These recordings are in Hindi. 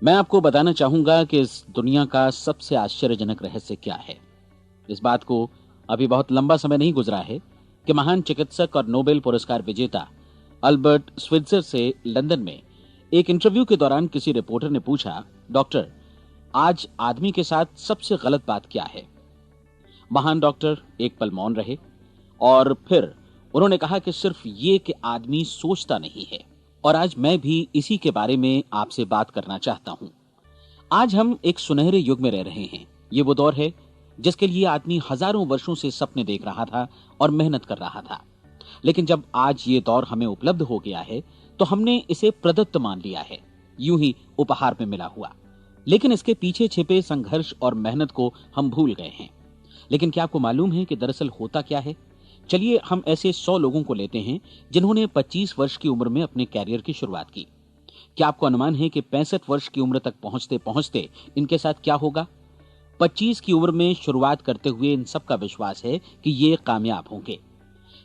मैं आपको बताना चाहूंगा कि इस दुनिया का सबसे आश्चर्यजनक रहस्य क्या है। इस बात को अभी बहुत लंबा समय नहीं गुजरा है कि महान चिकित्सक और नोबेल पुरस्कार विजेता अल्बर्ट स्विट्जर से लंदन में एक इंटरव्यू के दौरान किसी रिपोर्टर ने पूछा, डॉक्टर, आज आदमी के साथ सबसे गलत बात क्या है। महान डॉक्टर एक पल मौन रहे और फिर उन्होंने कहा कि सिर्फ ये कि आदमी सोचता नहीं है। और आज मैं भी इसी के बारे में आपसे बात करना चाहता हूं। आज हम एक सुनहरे युग में रह रहे हैं। ये वो दौर है जिसके लिए आदमी हजारों वर्षों से सपने देख रहा था और मेहनत कर रहा था। लेकिन जब आज ये दौर हमें उपलब्ध हो गया है तो हमने इसे प्रदत्त मान लिया है, यूं ही उपहार में मिला हुआ। लेकिन इसके पीछे छिपे संघर्ष और मेहनत को हम भूल गए हैं। लेकिन क्या आपको मालूम है कि दरअसल होता क्या है? चलिए हम ऐसे 100 लोगों को लेते हैं जिन्होंने 25 वर्ष की उम्र में अपने कैरियर की शुरुआत की। क्या आपको अनुमान है कि 65 वर्ष की उम्र तक पहुंचते पहुंचते इनके साथ क्या होगा? 25 की उम्र में शुरुआत करते हुए इन सबका विश्वास है कि ये कामयाब होंगे।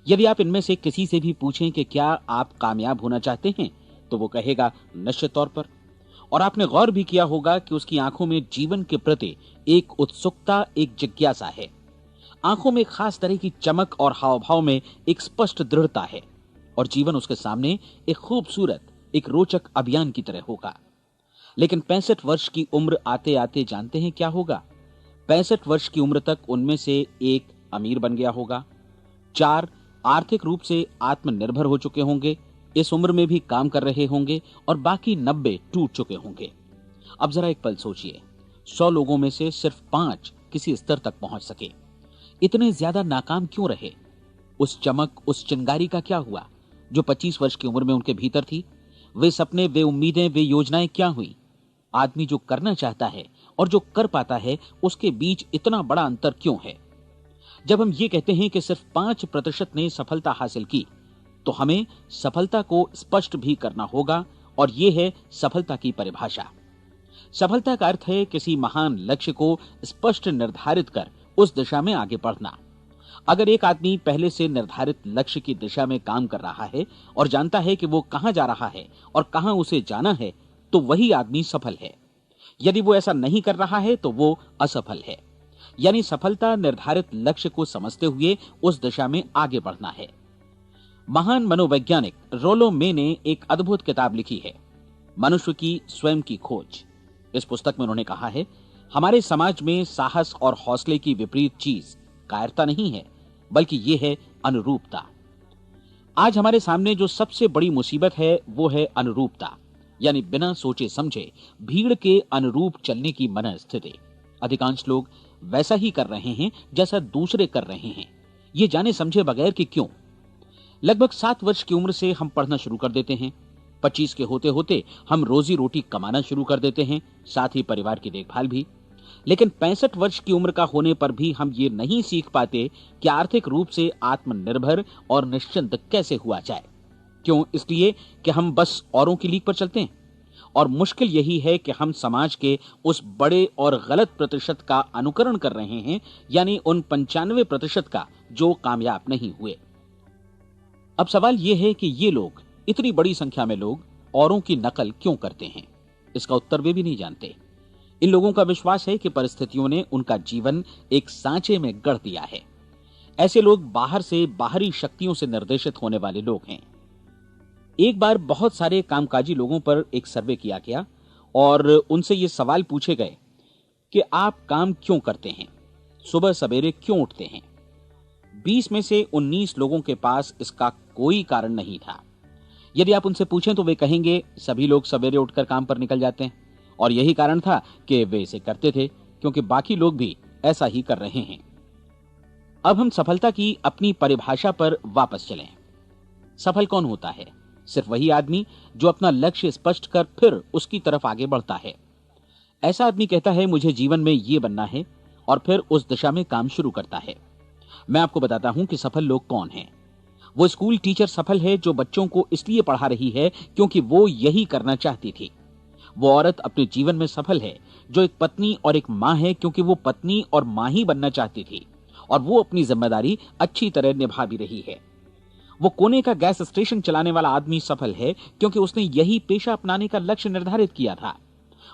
यदि आप इनमें से किसी से भी पूछें कि क्या आप कामयाब होना चाहते हैं, तो वो कहेगा निश्चित तौर पर। और आपने गौर भी किया होगा कि उसकी आंखों में जीवन के प्रति एक उत्सुकता, एक जिज्ञासा है। आंखों में खास तरह की चमक और हाव भाव में एक स्पष्ट दृढ़ता है और जीवन उसके सामने एक खूबसूरत, एक रोचक अभियान की तरह होगा। लेकिन 65 वर्ष की उम्र आते आते जानते हैं क्या होगा? 65 वर्ष की उम्र तक उनमें से एक अमीर बन गया होगा, 4 आर्थिक रूप से आत्मनिर्भर हो चुके होंगे, इस उम्र में भी काम कर रहे होंगे और बाकी 90 टूट चुके होंगे। अब जरा एक पल सोचिए, 100 लोगों में से सिर्फ 5 किसी स्तर तक पहुंच सके। इतने ज्यादा नाकाम क्यों रहे? उस चमक, उस चिंगारी का क्या हुआ जो 25 वर्ष की उम्र में उनके भीतर थी? वे सपने, वे उम्मीदें, वे योजनाएं क्या हुई? आदमी जो करना चाहता है और जो कर पाता है, उसके बीच इतना बड़ा अंतर क्यों है? जब हम ये कहते हैं कि सिर्फ 5% ने सफलता हासिल की, तो हमें सफलता को स्पष्ट भी करना होगा और यह है सफलता की परिभाषा। सफलता का अर्थ है किसी महान लक्ष्य को स्पष्ट निर्धारित कर उस दिशा में आगे बढ़ना। अगर एक आदमी पहले से निर्धारित लक्ष्य की दिशा में काम कर रहा है और जानता है कि वो कहां जा रहा है और कहां उसे जाना है, तो वही आदमी सफल है। यदि वो ऐसा नहीं कर रहा है तो वो असफल है। यानी सफलता निर्धारित लक्ष्य को समझते हुए उस दिशा में आगे बढ़ना है। महान मनोवैज्ञानिक रोलो मे ने एक अद्भुत किताब लिखी है, मनुष्य की स्वयं की खोज। इस पुस्तक में उन्होंने कहा है, हमारे समाज में साहस और हौसले की विपरीत चीज कायरता नहीं है, बल्कि यह है अनुरूपता। आज हमारे सामने जो सबसे बड़ी मुसीबत है वो है अनुरूपता, यानी बिना सोचे समझे भीड़ के अनुरूप चलने की मनस्थिति। अधिकांश लोग वैसा ही कर रहे हैं जैसा दूसरे कर रहे हैं, ये जाने समझे बगैर कि क्यों। लगभग 7 वर्ष की उम्र से हम पढ़ना शुरू कर देते हैं। 25 के होते होते हम रोजी रोटी कमाना शुरू कर देते हैं, साथ ही परिवार की देखभाल भी। लेकिन 65 वर्ष की उम्र का होने पर भी हम ये नहीं सीख पाते कि आर्थिक रूप से आत्मनिर्भर और निश्चिंत कैसे हुआ जाए। क्यों? इसलिए कि हम बस औरों की लीक पर चलते हैं। और मुश्किल यही है कि हम समाज के उस बड़े और गलत प्रतिशत का अनुकरण कर रहे हैं, यानी उन 95% का जो कामयाब नहीं हुए। अब सवाल यह है कि ये लोग, इतनी बड़ी संख्या में लोग, औरों की नकल क्यों करते हैं? इसका उत्तर वे भी नहीं जानते। इन लोगों का विश्वास है कि परिस्थितियों ने उनका जीवन एक सांचे में गढ़ दिया है। ऐसे लोग बाहर से बाहरी शक्तियों से निर्देशित होने वाले लोग हैं। एक बार बहुत सारे कामकाजी लोगों पर एक सर्वे किया गया और उनसे ये सवाल पूछे गए कि आप काम क्यों करते हैं, सुबह सवेरे क्यों उठते हैं। 20 में से 19 लोगों के पास इसका कोई कारण नहीं था। यदि आप उनसे पूछें तो वे कहेंगे सभी लोग सवेरे उठकर काम पर निकल जाते हैं और यही कारण था कि वे इसे करते थे क्योंकि बाकी लोग भी ऐसा ही कर रहे हैं। अब हम सफलता की अपनी परिभाषा पर वापस चलें। सफल कौन होता है? सिर्फ वही आदमी जो अपना लक्ष्य स्पष्ट कर फिर उसकी तरफ आगे बढ़ता है। ऐसा आदमी कहता है मुझे जीवन में ये बनना है और फिर उस दिशा में काम शुरू करता है। मैं आपको बताता हूं कि सफल लोग कौन हैं। वो स्कूल टीचर सफल है जो बच्चों को इसलिए पढ़ा रही है क्योंकि वो यही करना चाहती थी। वो औरत अपने जीवन में सफल है जो एक पत्नी और एक मां है क्योंकि वो पत्नी और मां ही बनना चाहती थी और वो अपनी जिम्मेदारी अच्छी तरह निभा भी रही है। वो कोने का गैस स्टेशन चलाने वाला आदमी सफल है क्योंकि उसने यही पेशा अपनाने का लक्ष्य निर्धारित किया था।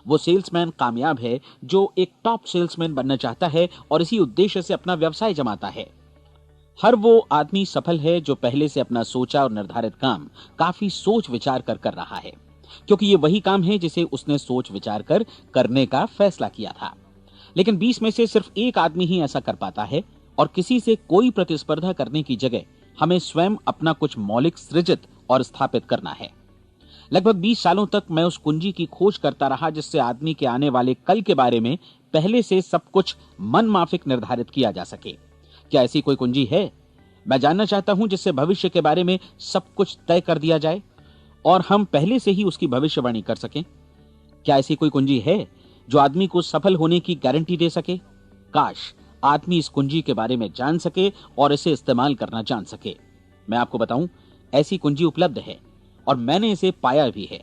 वो सेल्समैन कामयाब है जो एक टॉप सेल्समैन बनना चाहता है और इसी उद्देश्य से अपना व्यवसाय जमाता है। हर वो आदमी सफल है जो पहले से अपना सोचा और निर्धारित काम काफी सोच विचार कर रहा है, क्योंकि ये वही काम है जिसे उसने सोच विचार कर करने का फैसला किया था। लेकिन 20 में से सिर्फ एक आदमी ही ऐसा कर पाता है, और किसी से कोई प्रतिस्पर्धा करने की जगह हमें स्वयं अपना कुछ मौलिक सृजित और स्थापित करना है। लगभग 20 सालों तक मैं उस कुंजी की खोज करता रहा जिससे आदमी के आने वाले कल के बारे में पहले से सब कुछ मन माफिक निर्धारित किया जा सके। क्या ऐसी कोई कुंजी है? मैं जानना चाहता हूं जिससे भविष्य के बारे में सब कुछ तय कर दिया जाए और हम पहले से ही उसकी भविष्यवाणी कर सकें। क्या ऐसी कोई कुंजी है जो आदमी को सफल होने की गारंटी दे सके? काश आदमी इस कुंजी के बारे में जान सके और इसे इस्तेमाल करना जान सके। मैं आपको बताऊं, ऐसी कुंजी उपलब्ध है और मैंने इसे पाया भी है।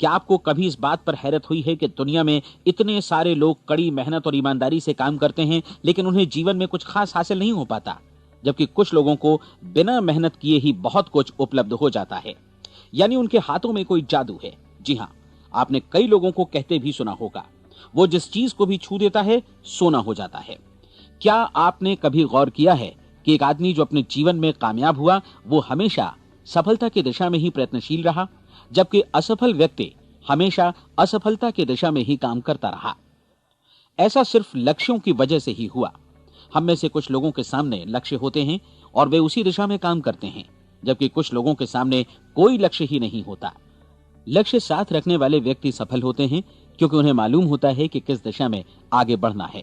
क्या आपको कभी इस बात पर हैरत हुई है कि दुनिया में इतने सारे लोग कड़ी मेहनत और ईमानदारी से काम करते हैं, लेकिन उन्हें जीवन में कुछ खास हासिल नहीं हो पाता, जबकि कुछ लोगों को बिना मेहनत किए ही बहुत कुछ उपलब्ध हो जाता है। यानी उनके हाथों में कोई जादू है। जी हां, आपने कई लोगों को कहते भी सुना होगा, वो जिस चीज को भी छू देता है सोना हो जाता है। क्या आपने कभी गौर किया है कि एक आदमी जो अपने जीवन में कामयाब हुआ वो हमेशा सफलता की दिशा में ही प्रयत्नशील रहा, जबकि असफल व्यक्ति हमेशा असफलता की दिशा में ही काम करता रहा? ऐसा सिर्फ लक्ष्यों की वजह से ही हुआ। हम में से कुछ लोगों के सामने लक्ष्य होते हैं और वे उसी दिशा में काम करते हैं, जबकि कुछ लोगों के सामने कोई लक्ष्य ही नहीं होता। लक्ष्य साथ रखने वाले व्यक्ति सफल होते हैं क्योंकि उन्हें मालूम होता है कि किस दिशा में आगे बढ़ना है।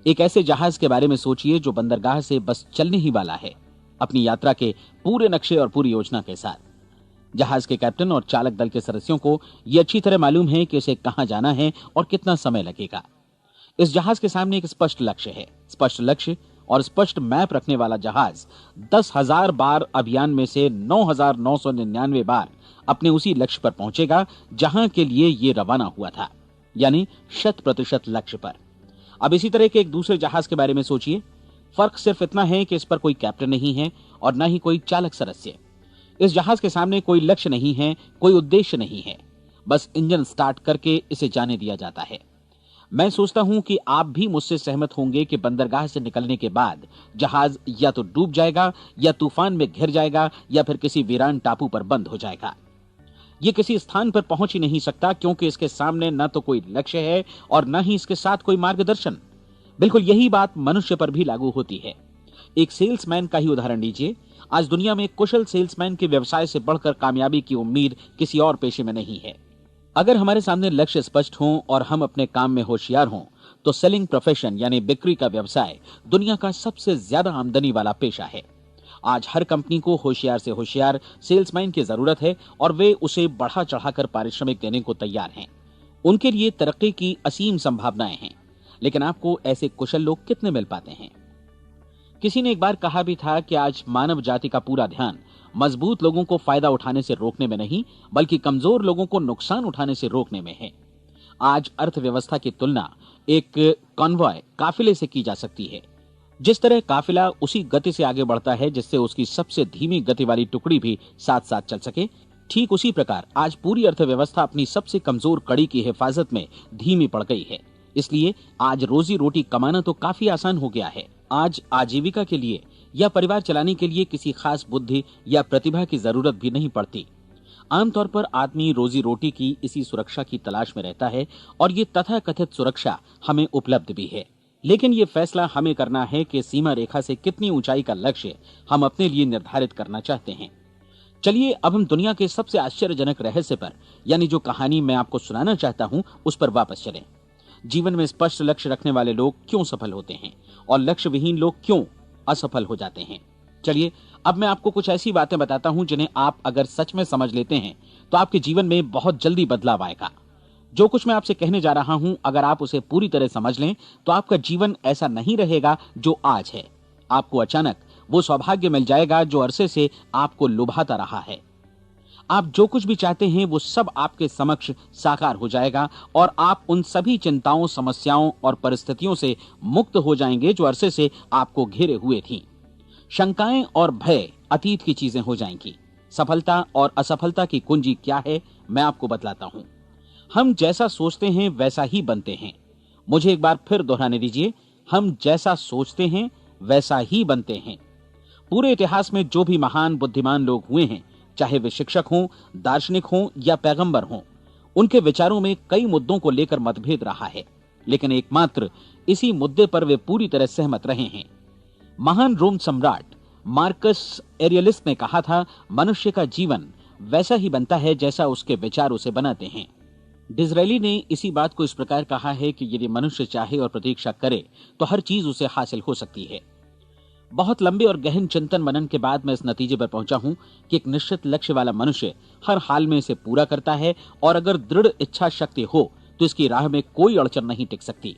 एक ऐसे जहाज के बारे में सोचिए जो बंदरगाह से बस चलने ही वाला है, अपनी यात्रा के पूरे नक्शे और पूरी योजना के साथ। जहाज के कैप्टन और चालक दल के सदस्यों को यह अच्छी तरह मालूम है कि उसे कहां जाना है और कितना समय लगेगा। इस जहाज के सामने एक स्पष्ट लक्ष्य है। स्पष्ट लक्ष्य और स्पष्ट मैप रखने वाला जहाज 10,000 बार अभियान में से 9,999 बार अपने उसी लक्ष्य पर पहुंचेगा जहां के लिए ये रवाना हुआ था, यानी 100% लक्ष्य पर। अब इसी तरह के एक दूसरे जहाज के बारे में सोचिए। फर्क सिर्फ इतना है कि इस पर कोई कैप्टन नहीं है और न ही कोई चालक सदस्य। इस जहाज के सामने कोई लक्ष्य नहीं है, कोई उद्देश्य नहीं है, बस इंजन स्टार्ट करके इसे जाने दिया जाता है। मैं सोचता हूं कि आप भी मुझसे सहमत होंगे कि बंदरगाह से निकलने के बाद जहाज या तो डूब जाएगा या तूफान में घिर जाएगा या फिर किसी वीरान टापू पर बंद हो जाएगा। ये किसी स्थान पर पहुंच ही नहीं सकता क्योंकि इसके सामने न तो कोई लक्ष्य है और न ही इसके साथ कोई मार्गदर्शन। बिल्कुल यही बात मनुष्य पर भी लागू होती है। एक सेल्समैन का ही उदाहरण लीजिए। आज दुनिया में कुशल सेल्समैन के व्यवसाय से बढ़कर कामयाबी की उम्मीद किसी और पेशे में नहीं है। अगर हमारे सामने लक्ष्य स्पष्ट हों और हम अपने काम में होशियार हों तो सेलिंग प्रोफेशन यानी बिक्री का व्यवसाय दुनिया का सबसे ज्यादा आमदनी वाला पेशा है। आज हर कंपनी को होशियार से होशियार सेल्समैन की जरूरत है और वे उसे बढ़ा चढ़ाकर पारिश्रमिक देने को तैयार हैं। उनके लिए तरक्की की असीम संभावनाएं हैं, लेकिन आपको ऐसे कुशल लोग कितने मिल पाते हैं? किसी ने एक बार कहा भी था कि आज मानव जाति का पूरा ध्यान मजबूत लोगों को फायदा उठाने से रोकने में नहीं, बल्कि कमजोर लोगों को नुकसान उठाने से रोकने में है। आज अर्थव्यवस्था की तुलना एक कॉन्वॉय काफिले से की जा सकती है। जिस तरह काफिला उसी गति से आगे बढ़ता है जिससे उसकी सबसे धीमी गति वाली टुकड़ी भी साथ साथ चल सके, ठीक उसी प्रकार आज पूरी अर्थव्यवस्था अपनी सबसे कमजोर कड़ी की हिफाजत में धीमी पड़ गई है। इसलिए आज रोजी रोटी कमाना तो काफी आसान हो गया है। आज आजीविका के लिए या परिवार चलाने के लिए किसी खास बुद्धि या प्रतिभा की जरूरत भी नहीं पड़ती। आमतौर पर आदमी रोजी रोटी की इसी सुरक्षा की तलाश में रहता है और ये तथाकथित सुरक्षा हमें उपलब्ध भी है। लेकिन ये फैसला हमें करना है कि सीमा रेखा से कितनी ऊंचाई का लक्ष्य हम अपने लिए निर्धारित करना चाहते हैं। चलिए अब हम दुनिया के सबसे आश्चर्यजनक रहस्य पर, यानी जो कहानी मैं आपको सुनाना चाहता हूं, उस पर वापस चलें। जीवन में स्पष्ट लक्ष्य रखने वाले लोग क्यों सफल होते हैं और लक्ष्य विहीन लोग क्यों असफल हो जाते हैं? चलिए अब मैं आपको कुछ ऐसी बातें बताता हूं जिन्हें आप अगर सच में समझ लेते हैं तो आपके जीवन में बहुत जल्दी बदलाव आएगा। जो कुछ मैं आपसे कहने जा रहा हूं, अगर आप उसे पूरी तरह समझ लें तो आपका जीवन ऐसा नहीं रहेगा जो आज है। आपको अचानक वो सौभाग्य मिल जाएगा जो अरसे से आपको लुभाता रहा है। आप जो कुछ भी चाहते हैं वो सब आपके समक्ष साकार हो जाएगा और आप उन सभी चिंताओं, समस्याओं और परिस्थितियों से मुक्त हो जाएंगे जो अरसे से आपको घेरे हुए थीं। शंकाएं और भय अतीत की चीजें हो जाएंगी। सफलता और असफलता की कुंजी क्या है, मैं आपको बतलाता हूं। हम जैसा सोचते हैं वैसा ही बनते हैं। मुझे एक बार फिर दोहराने दीजिए, हम जैसा सोचते हैं वैसा ही बनते हैं। पूरे इतिहास में जो भी महान बुद्धिमान लोग हुए हैं, चाहे वे शिक्षक हों, दार्शनिक हों या पैगंबर हों, उनके विचारों में कई मुद्दों को लेकर मतभेद रहा है, लेकिन एकमात्र इसी मुद्दे पर वे पूरी तरह सहमत रहे हैं। महान रोम सम्राट मार्कस एरियलिस ने कहा था, मनुष्य का जीवन वैसा ही बनता है जैसा उसके विचार उसे बनाते हैं। डिज़रायली ने इसी बात को इस प्रकार कहा है कि यदि मनुष्य चाहे और प्रतीक्षा करे तो हर चीज उसे हासिल हो सकती है। बहुत लंबे और गहन चिंतन मनन के बाद मैं इस नतीजे पर पहुंचा हूं कि एक निश्चित लक्ष्य वाला मनुष्य हर हाल में इसे पूरा करता है, और अगर दृढ़ इच्छा शक्ति हो तो इसकी राह में कोई अड़चन नहीं टिक सकती।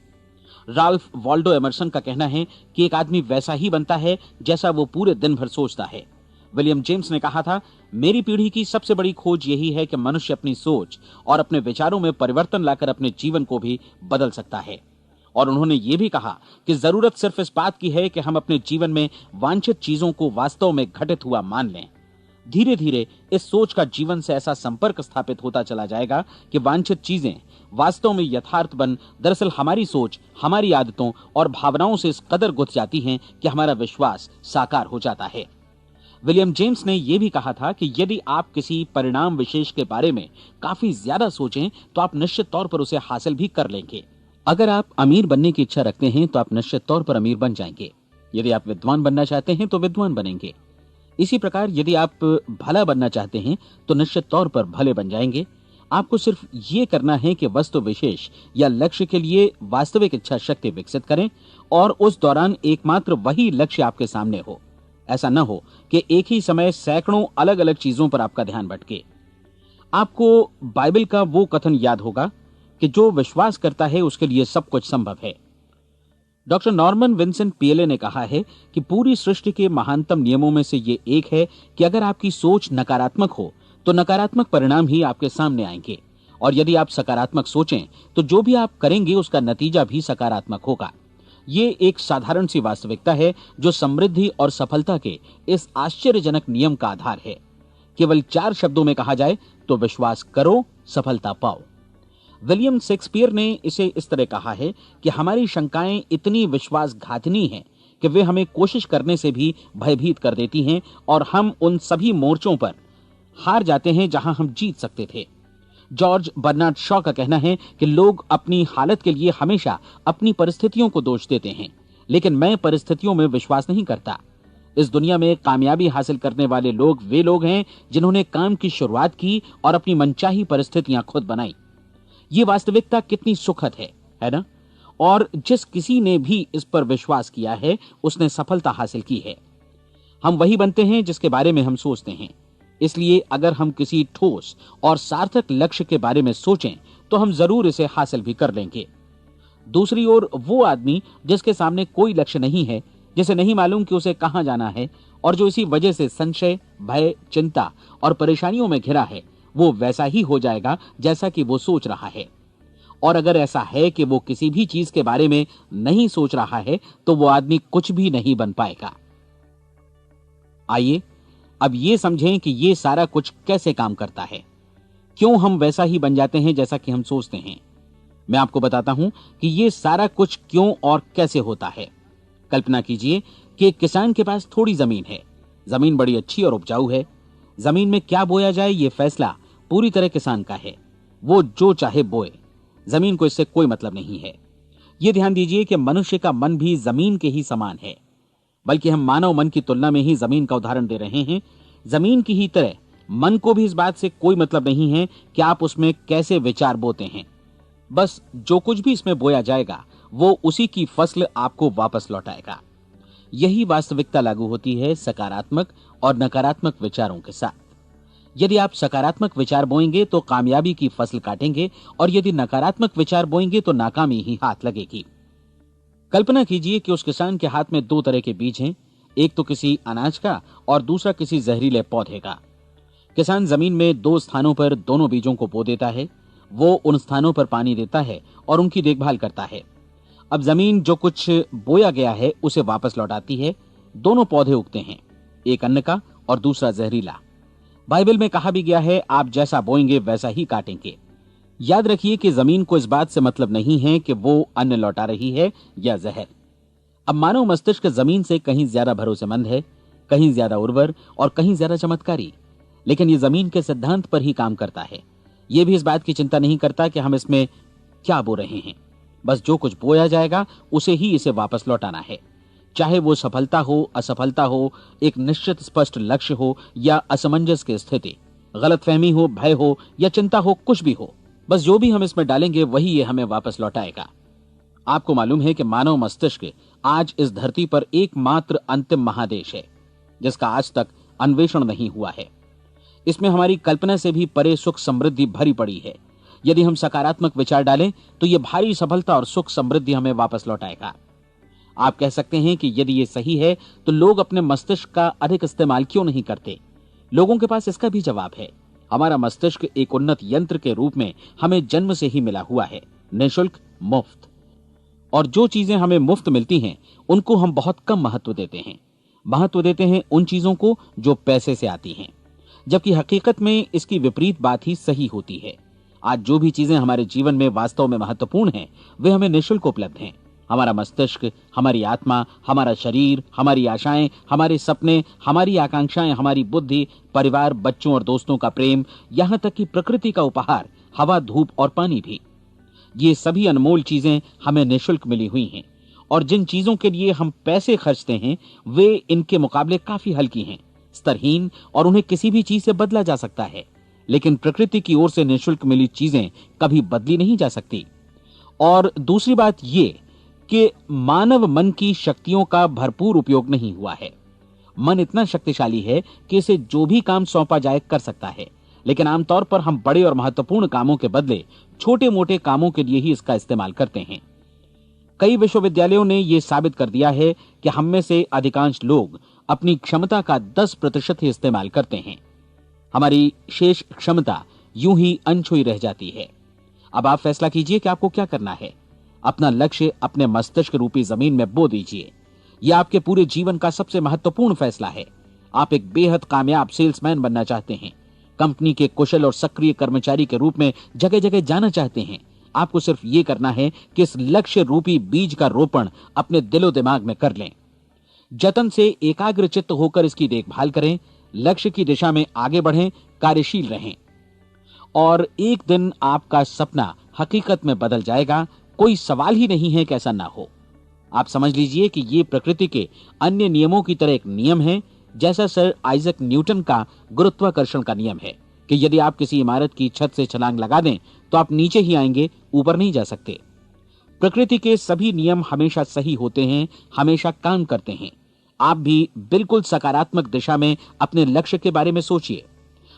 राल्फ वॉल्डो एमर्सन का कहना है कि एक आदमी वैसा ही बनता है जैसा वो पूरे दिन भर सोचता है। विलियम जेम्स ने कहा था, मेरी पीढ़ी की सबसे बड़ी खोज यही है कि मनुष्य अपनी सोच और अपने विचारों में परिवर्तन लाकर अपने जीवन को भी बदल सकता है। और उन्होंने ये भी कहा कि जरूरत सिर्फ इस बात की है कि हम अपने जीवन में वांछित चीजों को वास्तव में घटित हुआ मान लें। धीरे धीरे इस सोच का जीवन से ऐसा संपर्क स्थापित होता चला जाएगा कि वांछित चीजें वास्तव में यथार्थ बन दरअसल हमारी सोच, हमारी आदतों और भावनाओं से इस कदर गुथ जाती हैं कि हमारा विश्वास साकार हो जाता है। विलियम जेम्स ने यह भी कहा था कि यदि आप किसी परिणाम विशेष के बारे में काफी ज्यादा सोचें तो आप निश्चित तौर पर उसे हासिल भी कर लेंगे। अगर आप अमीर बनने की इच्छा रखते हैं तो आप निश्चित तौर पर अमीर बन जाएंगे। यदि आप विद्वान बनना चाहते हैं तो विद्वान बनेंगे। इसी प्रकार यदि आप भला बनना चाहते हैं तो निश्चित तौर पर भले बन जाएंगे। आपको सिर्फ ये करना है कि वस्तु विशेष या लक्ष्य के लिए वास्तविक इच्छा शक्ति विकसित करें, और उस दौरान एकमात्र वही लक्ष्य आपके सामने हो। ऐसा न हो कि एक ही समय सैकड़ों अलग अलग चीजों पर आपका ध्यान भटके। आपको बाइबल का वो कथन याद होगा कि जो विश्वास करता है उसके लिए सब कुछ संभव है। डॉक्टर नॉर्मन विंसेंट पीएले ने कहा है कि पूरी सृष्टि के महानतम नियमों में से ये एक है कि अगर आपकी सोच नकारात्मक हो तो नकारात्मक परिणाम ही आपके सामने आएंगे, और यदि आप सकारात्मक सोचें तो जो भी आप करेंगे उसका नतीजा भी सकारात्मक होगा। ये एक साधारण सी वास्तविकता है जो समृद्धि और सफलता के इस आश्चर्यजनक नियम का आधार है। केवल 4 शब्दों में कहा जाए तो विश्वास करो, सफलता पाओ। विलियम शेक्सपियर ने इसे इस तरह कहा है कि हमारी शंकाएं इतनी विश्वासघातिनी हैं कि वे हमें कोशिश करने से भी भयभीत कर देती हैं, और हम उन सभी मोर्चों पर हार जाते हैं जहां हम जीत सकते थे। जॉर्ज बर्नार्ड शॉ का कहना है कि लोग अपनी हालत के लिए हमेशा अपनी परिस्थितियों को दोष देते हैं, लेकिन मैं परिस्थितियों में विश्वास नहीं करता। इस दुनिया में कामयाबी हासिल करने वाले लोग वे लोग हैं जिन्होंने काम की शुरुआत की और अपनी मनचाही परिस्थितियां खुद बनाई। ये वास्तविकता कितनी सुखद है ना? और जिस किसी ने भी इस पर विश्वास किया है उसने सफलता हासिल की है। हम वही बनते हैं जिसके बारे में हम सोचते हैं। इसलिए अगर हम किसी ठोस और सार्थक लक्ष्य के बारे में सोचें तो हम जरूर इसे हासिल भी कर लेंगे। दूसरी ओर वो आदमी जिसके सामने कोई लक्ष्य नहीं है, जिसे नहीं मालूम कि उसे कहां जाना है, और जो इसी वजह से संशय, भय, चिंता और परेशानियों में घिरा है, वो वैसा ही हो जाएगा जैसा कि वो सोच रहा है। और अगर ऐसा है कि वो किसी भी चीज के बारे में नहीं सोच रहा है तो वो आदमी कुछ भी नहीं बन पाएगा। आइए अब ये समझें कि ये सारा कुछ कैसे काम करता है, क्यों हम वैसा ही बन जाते हैं जैसा कि हम सोचते हैं। मैं आपको बताता हूं कि ये सारा कुछ क्यों और कैसे होता है। कल्पना कीजिए कि एक किसान के पास थोड़ी जमीन है। जमीन बड़ी अच्छी और उपजाऊ है। जमीन में क्या बोया जाए ये फैसला पूरी तरह किसान का है। वो जो चाहे बोए, जमीन को इससे कोई मतलब नहीं है। ये ध्यान दीजिए कि मनुष्य का मन भी जमीन के ही समान है, बल्कि हम मानव मन की तुलना में ही जमीन का उदाहरण दे रहे हैं। जमीन की ही तरह मन को भी इस बात से कोई मतलब नहीं है कि आप उसमें कैसे विचार बोते हैं। बस जो कुछ भी इसमें बोया जाएगा वो उसी की फसल आपको वापस लौटाएगा। यही वास्तविकता लागू होती है सकारात्मक और नकारात्मक विचारों के साथ। यदि आप सकारात्मक विचार बोएंगे तो कामयाबी की फसल काटेंगे, और यदि नकारात्मक विचार बोएंगे तो नाकामी ही हाथ लगेगी। कल्पना कीजिए कि उस किसान के हाथ में 2 तरह के बीज हैं, एक तो किसी अनाज का और दूसरा किसी जहरीले पौधे का। किसान जमीन में 2 स्थानों पर दोनों बीजों को बो देता है। वो उन स्थानों पर पानी देता है और उनकी देखभाल करता है। अब जमीन जो कुछ बोया गया है उसे वापस लौटाती है। दोनों पौधे उगते हैं, एक अन्न का और दूसरा जहरीला। बाइबल में कहा भी गया है, आप जैसा बोएंगे वैसा ही काटेंगे। याद रखिए कि जमीन को इस बात से मतलब नहीं है कि वो अन्न लौटा रही है या जहर। अब मानव मस्तिष्क जमीन से कहीं ज्यादा भरोसेमंद है, कहीं ज्यादा उर्वर और कहीं ज्यादा चमत्कारी, लेकिन ये जमीन के सिद्धांत पर ही काम करता है। ये भी इस बात की चिंता नहीं करता कि हम इसमें क्या बो रहे हैं। बस जो कुछ बोया जाएगा उसे ही इसे वापस लौटाना है, चाहे वो सफलता हो, असफलता हो, एक निश्चित स्पष्ट लक्ष्य हो या असमंजस की स्थिति, गलतफहमी हो, भय हो या चिंता हो, कुछ भी हो। बस जो भी हम इसमें डालेंगे वही ये हमें वापस लौटाएगा। आपको मालूम है कि मानव मस्तिष्क आज इस धरती पर एकमात्र अंतिम महादेश है जिसका आज तक अन्वेषण नहीं हुआ है। इसमें हमारी कल्पना से भी परे सुख समृद्धि भरी पड़ी है। यदि हम सकारात्मक विचार डालें तो यह भारी सफलता और सुख समृद्धि हमें वापस लौटाएगा। आप कह सकते हैं कि यदि ये सही है तो लोग अपने मस्तिष्क का अधिक इस्तेमाल क्यों नहीं करते? लोगों के पास इसका भी जवाब है। हमारा मस्तिष्क एक उन्नत यंत्र के रूप में हमें जन्म से ही मिला हुआ है, निःशुल्क, मुफ्त। और जो चीजें हमें मुफ्त मिलती हैं उनको हम बहुत कम महत्व देते हैं। महत्व देते हैं उन चीजों को जो पैसे से आती हैं, जबकि हकीकत में इसकी विपरीत बात ही सही होती है। आज जो भी चीजें हमारे जीवन में वास्तव में महत्वपूर्ण हैं वे हमें निःशुल्क उपलब्ध हैं। हमारा मस्तिष्क, हमारी आत्मा, हमारा शरीर, हमारी आशाएं, हमारे सपने, हमारी आकांक्षाएं, हमारी बुद्धि, परिवार, बच्चों और दोस्तों का प्रेम, यहां तक कि प्रकृति का उपहार, हवा, धूप और पानी भी। ये सभी अनमोल चीजें हमें निःशुल्क मिली हुई हैं, और जिन चीजों के लिए हम पैसे खर्चते हैं वे इनके मुकाबले काफी हल्की हैं, स्तरहीन, और उन्हें किसी भी चीज से बदला जा सकता है। लेकिन प्रकृति की ओर से निःशुल्क मिली चीजें कभी बदली नहीं जा सकती। और दूसरी बात ये कि मानव मन की शक्तियों का भरपूर उपयोग नहीं हुआ है। मन इतना शक्तिशाली है कि इसे जो भी काम सौंपा जाए कर सकता है, लेकिन आमतौर पर हम बड़े और महत्वपूर्ण कामों के बदले छोटे मोटे कामों के लिए ही इसका इस्तेमाल करते हैं। कई विश्वविद्यालयों ने यह साबित कर दिया है कि हम में से अधिकांश लोग अपनी क्षमता का 10% ही इस्तेमाल करते हैं। हमारी शेष क्षमता यूं ही अनछुई रह जाती है। अब आप फैसला कीजिए कि आपको क्या करना है। अपना लक्ष्य अपने मस्तिष्क रूपी जमीन में बो दीजिए। यह आपके पूरे जीवन का सबसे महत्वपूर्ण फैसला है। आप एक बेहद कामयाब सेल्समैन बनना चाहते हैं, कंपनी के कुशल और सक्रिय कर्मचारी के रूप में जगह जगह जाना चाहते हैं। आपको सिर्फ ये करना है कि इस लक्ष्य रूपी बीज का रोपण अपने दिलो दिमाग में कर लें। जतन से एकाग्रचित्त होकर इसकी देखभाल करें, लक्ष्य की दिशा में आगे बढ़ें, कार्यशील रहें, और एक दिन आपका सपना हकीकत में बदल जाएगा। कोई सवाल ही नहीं है कि ऐसा ना हो। आप समझ लीजिए कि ये प्रकृति के अन्य नियमों की तरह एक नियम है, जैसा सर आइजक न्यूटन का गुरुत्वाकर्षण का नियम है कि यदि आप किसी इमारत की छत से छलांग लगा दें तो आप नीचे ही आएंगे, ऊपर नहीं जा सकते। प्रकृति के सभी नियम हमेशा सही होते हैं, हमेशा काम करते हैं। आप भी बिल्कुल सकारात्मक दिशा में अपने लक्ष्य के बारे में सोचिए।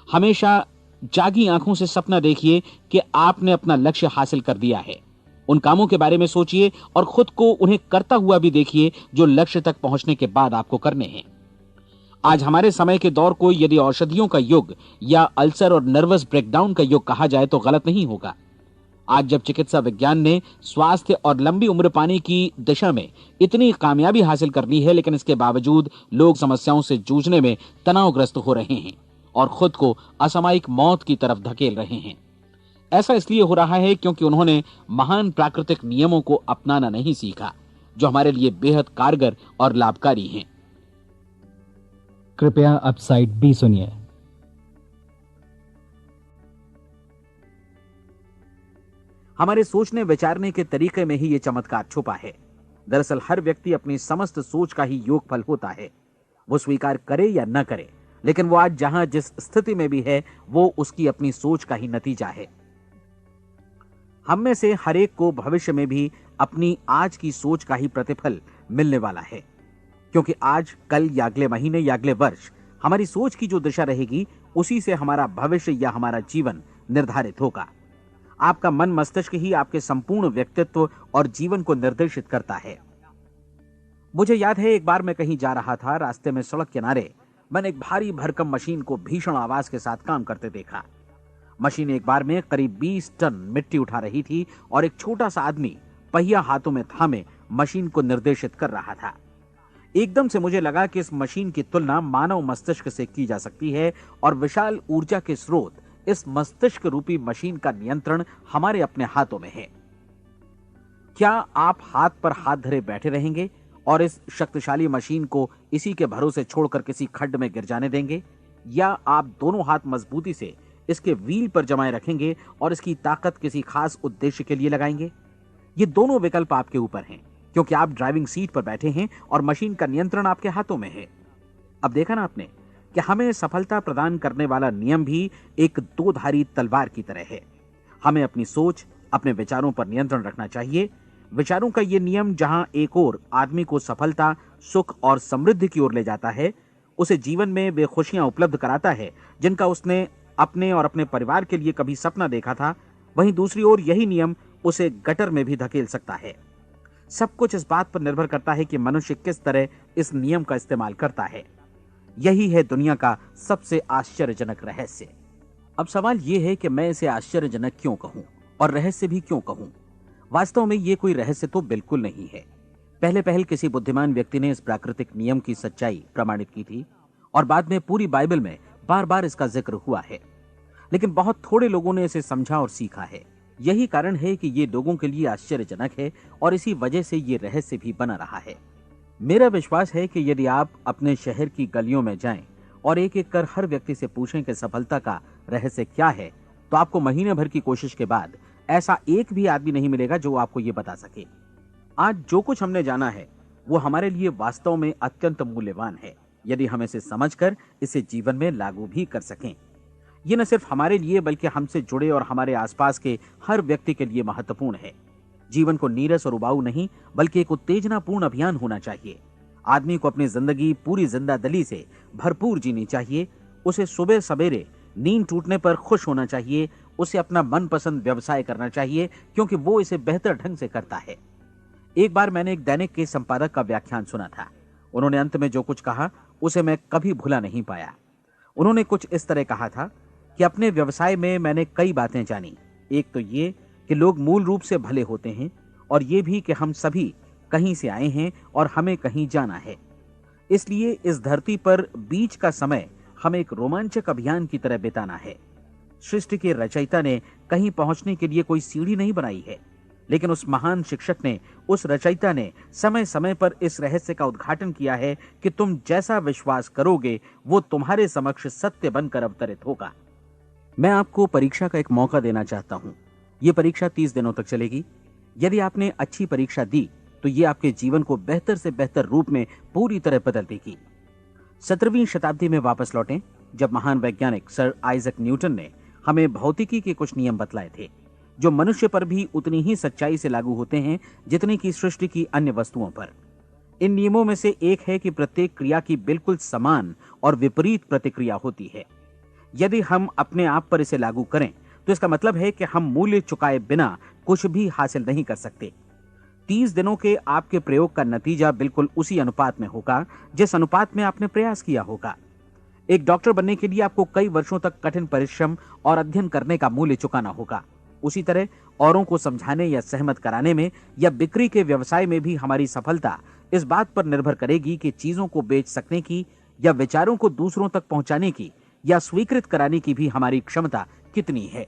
हमेशा जागी आंखों से सपना देखिए कि आपने अपना लक्ष्य हासिल कर दिया है। उन कामों के बारे में सोचिए और खुद को उन्हें करता हुआ भी देखिए जो लक्ष्य तक पहुंचने के बाद आपको करने हैं। आज हमारे समय के दौर को यदि औषधियों का युग या अल्सर और नर्वस ब्रेकडाउन का युग कहा जाए तो गलत नहीं होगा। आज जब चिकित्सा विज्ञान ने स्वास्थ्य और लंबी उम्र पाने की दिशा में इतनी कामयाबी हासिल कर ली है, लेकिन इसके बावजूद लोग समस्याओं से जूझने में तनावग्रस्त हो रहे हैं और खुद को असामयिक मौत की तरफ धकेल रहे हैं। ऐसा इसलिए हो रहा है क्योंकि उन्होंने महान प्राकृतिक नियमों को अपनाना नहीं सीखा, जो हमारे लिए बेहद कारगर और लाभकारी हैं। कृपया अब साइड बी सुनिए। हमारे सोचने विचारने के तरीके में ही ये चमत्कार छुपा है। दरअसल हर व्यक्ति अपनी समस्त सोच का ही योगफल होता है। वो स्वीकार करे या न करे, लेकिन वो आज जहां जिस स्थिति में भी है वो उसकी अपनी सोच का ही नतीजा है। हम में से हर एक को भविष्य में भी अपनी आज की सोच का ही प्रतिफल मिलने वाला है, क्योंकि आज, कल या अगले महीने या अगले वर्ष हमारी सोच की जो दिशा रहेगी उसी से हमारा भविष्य या हमारा जीवन निर्धारित होगा। आपका मन मस्तिष्क ही आपके संपूर्ण व्यक्तित्व और जीवन को निर्देशित करता है। मुझे याद है एक बार मैं कहीं जा रहा था, रास्ते में सड़क किनारे मैंने एक भारी भरकम मशीन को भीषण आवाज के साथ काम करते देखा। मशीन एक बार में करीब 20 टन मिट्टी उठा रही थी और एक छोटा सा आदमी पहिया हाथों में थामे मशीन को निर्देशित कर रहा था। एकदम से मुझे लगा कि इस मशीन की तुलना मानव मस्तिष्क से की जा सकती है और विशाल ऊर्जा के स्रोत इस मस्तिष्क रूपी मशीन का नियंत्रण हमारे अपने हाथों में है। क्या आप हाथ पर हाथ धरे बैठे रहेंगे और इस शक्तिशाली मशीन को इसी के भरोसे छोड़कर किसी खड्ड में गिर जाने देंगे, या आप दोनों हाथ मजबूती से इसके व्हील पर जमाए रखेंगे और इसकी ताकत किसी खास उद्देश्य के लिए लगाएंगे? ये दोनों विकल्प आपके ऊपर हैं, क्योंकि आप ड्राइविंग सीट पर बैठे हैं और मशीन का नियंत्रण आपके हाथों में है। अब देखा ना आपने कि हमें सफलता प्रदान करने वाला नियम भी एक दो-धारी तलवार की तरह है। हमें अपनी सोच, अपने विचारों पर नियंत्रण रखना चाहिए। विचारों का ये नियम जहां एक ओर आदमी को सफलता, सुख और समृद्धि की ओर ले जाता है, उसे जीवन में वे खुशियां उपलब्ध कराता है जिनका उसने अपने और अपने परिवार के लिए कभी सपना देखा था, वहीं दूसरी ओर यही नियम उसे गटर में भी धकेल सकता है। सब कुछ इस बात पर निर्भर करता है कि मनुष्य किस तरह इस नियम का इस्तेमाल करता है। यही है दुनिया का सबसे आश्चर्यजनक रहस्य। अब सवाल यह है कि मैं इसे आश्चर्यजनक क्यों कहूं और रहस्य भी क्यों कहूं? वास्तव में यह कोई रहस्य तो बिल्कुल नहीं है। पहले पहल किसी बुद्धिमान व्यक्ति ने इस प्राकृतिक नियम की सच्चाई प्रमाणित की थी और बाद में पूरी बाइबल में बार बार इसका जिक्र हुआ है, लेकिन बहुत थोड़े लोगों ने इसे समझा और सीखा है। यही कारण है कि ये लोगों के लिए आश्चर्यजनक है और इसी वजह से ये रहस्य भी बना रहा है। मेरा विश्वास है कि यदि आप अपने शहर की गलियों में जाएं और एक एक कर हर व्यक्ति से पूछें कि सफलता का रहस्य क्या है, तो आपको महीने भर की कोशिश के बाद ऐसा एक भी आदमी नहीं मिलेगा जो आपको ये बता सके। आज जो कुछ हमने जाना है वो हमारे लिए वास्तव में अत्यंत मूल्यवान है, यदि हम इसे समझकर इसे जीवन में लागू भी कर सकें। ये न सिर्फ हमारे लिए बल्कि हमसे जुड़े और हमारे आसपास के हर व्यक्ति के लिए महत्वपूर्ण है। जीवन को नीरस और उबाऊ नहीं बल्कि एक उत्तेजनापूर्ण अभियान होना चाहिए। आदमी को अपनी जिंदगी पूरी जिंदादिली से भरपूर जीनी चाहिए। उसे सुबह सवेरे नींद टूटने पर खुश होना चाहिए। उसे अपना मनपसंद व्यवसाय करना चाहिए क्योंकि वो इसे बेहतर ढंग से करता है। एक बार मैंने एक दैनिक के संपादक का व्याख्यान सुना था। उन्होंने अंत में जो कुछ कहा उसे मैं कभी भुला नहीं पाया। उन्होंने कुछ इस तरह कहा था कि अपने व्यवसाय में मैंने कई बातें जानी। एक तो ये कि लोग मूल रूप से भले होते हैं और ये भी कि हम सभी कहीं से आए हैं और हमें कहीं जाना है। इसलिए इस धरती पर बीच का समय हमें एक रोमांचक अभियान की तरह बिताना है। सृष्टि के रचयिता ने कहीं पहुंचने के लिए कोई सीढ़ी नहीं बनाई है, लेकिन उस महान शिक्षक ने, उस रचयिता ने समय समय पर इस रहस्य का उद्घाटन किया है कि तुम जैसा विश्वास करोगे वो तुम्हारे समक्ष सत्य बनकर अवतरित होगा। मैं आपको परीक्षा का एक मौका देना चाहता हूं। यह परीक्षा 30 दिनों तक चलेगी। यदि आपने अच्छी परीक्षा दी तो ये आपके जीवन को बेहतर से बेहतर रूप में पूरी तरह बदल देगी। 17वीं शताब्दी में वापस लौटें, जब महान वैज्ञानिक सर आइजक न्यूटन ने हमें भौतिकी के कुछ नियम बतलाए थे, जो मनुष्य पर भी उतनी ही सच्चाई से लागू होते हैं जितनी की सृष्टि की अन्य वस्तुओं पर। इन नियमों में से एक है कि प्रत्येक क्रिया की बिल्कुल समान और विपरीत प्रतिक्रिया होती है। यदि हम अपने आप पर इसे लागू करें तो इसका मतलब है कि हम मूल्य चुकाए बिना कुछ भी हासिल नहीं कर सकते। 30 दिनों के आपके प्रयोग का नतीजा बिल्कुल उसी अनुपात में होगा जिस अनुपात में आपने प्रयास किया होगा। एक डॉक्टर बनने के लिए आपको कई वर्षों तक कठिन परिश्रम और अध्ययन करने का मूल्य चुकाना होगा। उसी तरह औरों को समझाने या सहमत कराने में या बिक्री के व्यवसाय में भी हमारी सफलता इस बात पर निर्भर करेगी कि चीजों को बेच सकने की या विचारों को दूसरों तक पहुंचाने की या स्वीकृत कराने की भी हमारी क्षमता कितनी है।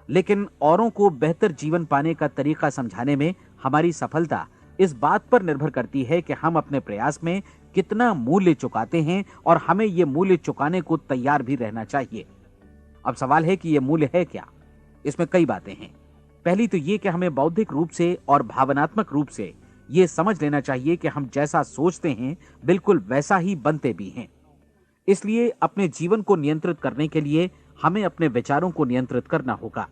लेकिन औरों को बेहतर जीवन पाने का तरीका समझाने में हमारी सफलता इस बात पर निर्भर करती है कि हम अपने प्रयास में कितना मूल्य चुकाते हैं और हमें यह मूल्य चुकाने को तैयार भी रहना चाहिए। अब सवाल है कि यह मूल्य है क्या? इसमें कई बातें हैं। पहली तो यह कि हमें बौद्धिक रूप से और भावनात्मक रूप से यह समझ लेना चाहिए कि हम जैसा सोचते हैं बिल्कुल वैसा ही बनते भी हैं। इसलिए अपने जीवन को नियंत्रित करने के लिए हमें अपने विचारों को नियंत्रित करना होगा।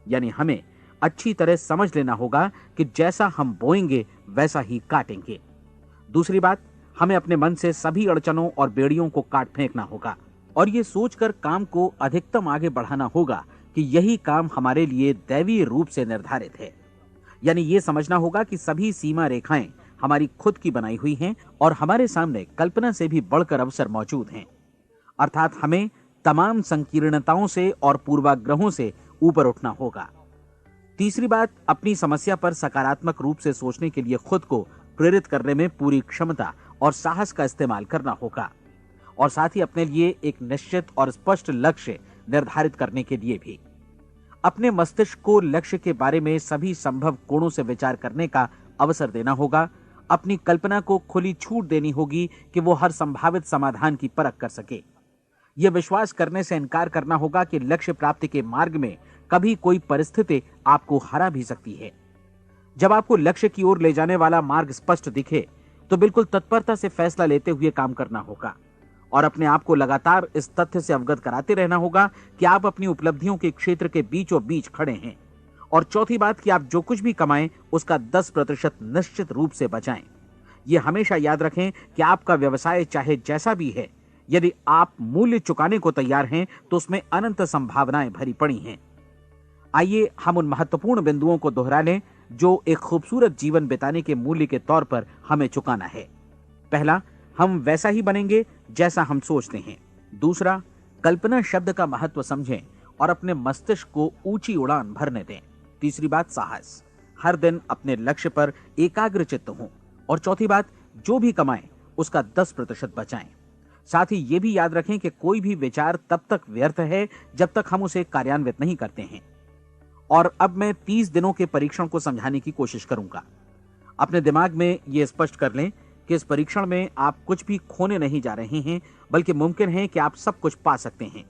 यानी हमें अच्छी तरह समझ लेना होगा कि जैसा हम बोएंगे वैसा ही काटेंगे। दूसरी बात, हमें अपने मन से सभी अड़चनों और बेड़ियों को काट फेंकना होगा और ये सोचकर काम को अधिकतम आगे बढ़ाना होगा कि यही काम हमारे लिए दैवीय रूप से निर्धारित है। यानी ये समझना होगा कि सभी सीमा रेखाएं हमारी खुद की बनाई हुई हैं और हमारे सामने कल्पना से भी बढ़कर अवसर मौजूद हैं। अर्थात हमें तमाम संकीर्णताओं से और पूर्वाग्रहों से ऊपर उठना होगा। तीसरी बात, अपनी समस्या पर सकारात्मक रूप से सोचने के लिए खुद को प्रेरित करने में पूरी क्षमता और साहस का इस्तेमाल करना होगा और साथ ही अपने लिए एक निश्चित और स्पष्ट लक्ष्य निर्धारित करने के लिए भी। अपने मस्तिष्क को लक्ष्य के बारे में सभी संभव कोणों से विचार करने का अवसर देना होगा। अपनी कल्पना को खुली छूट देनी होगी कि वो हर संभावित समाधान की परख कर सके। यह विश्वास करने से इनकार करना होगा कि लक्ष्य प्राप्ति के मार्ग में कभी कोई परिस्थिति आपको हरा भी सकती है। जब आपको लक्ष्य की ओर ले जाने वाला मार्ग स्पष्ट दिखे तो बिल्कुल तत्परता से फैसला लेते हुए काम करना होगा और अपने आप को लगातार इस तथ्य से अवगत कराते रहना होगा कि आप अपनी उपलब्धियों के क्षेत्र के बीचों बीच खड़े हैं। और चौथी बात कि आप जो कुछ भी कमाएं उसका 10% निश्चित रूप से बचाएं। यह हमेशा याद रखें कि आपका व्यवसाय चाहे जैसा भी है, यदि आप मूल्य चुकाने को तैयार हैं तो उसमें अनंत संभावनाएं भरी पड़ी हैं। आइए हम उन महत्वपूर्ण बिंदुओं को दोहरा लें जो एक खूबसूरत जीवन बिताने के मूल्य के तौर पर हमें चुकाना है। पहला, हम वैसा ही बनेंगे जैसा हम सोचते हैं। दूसरा, कल्पना शब्द का महत्व समझें और अपने मस्तिष्क को ऊंची उड़ान भरने दें। तीसरी बात, साहस, हर दिन अपने लक्ष्य पर एकाग्र चित्त हों। और चौथी बात, जो भी कमाएं उसका 10% बचाएं। साथ ही ये भी याद रखें कि कोई भी विचार तब तक व्यर्थ है जब तक हम उसे कार्यान्वित नहीं करते हैं। और अब मैं 30 दिनों के परीक्षण को समझाने की कोशिश करूंगा। अपने दिमाग में यह स्पष्ट कर लें कि इस परीक्षण में आप कुछ भी खोने नहीं जा रहे हैं, बल्कि मुमकिन है कि आप सब कुछ पा सकते हैं।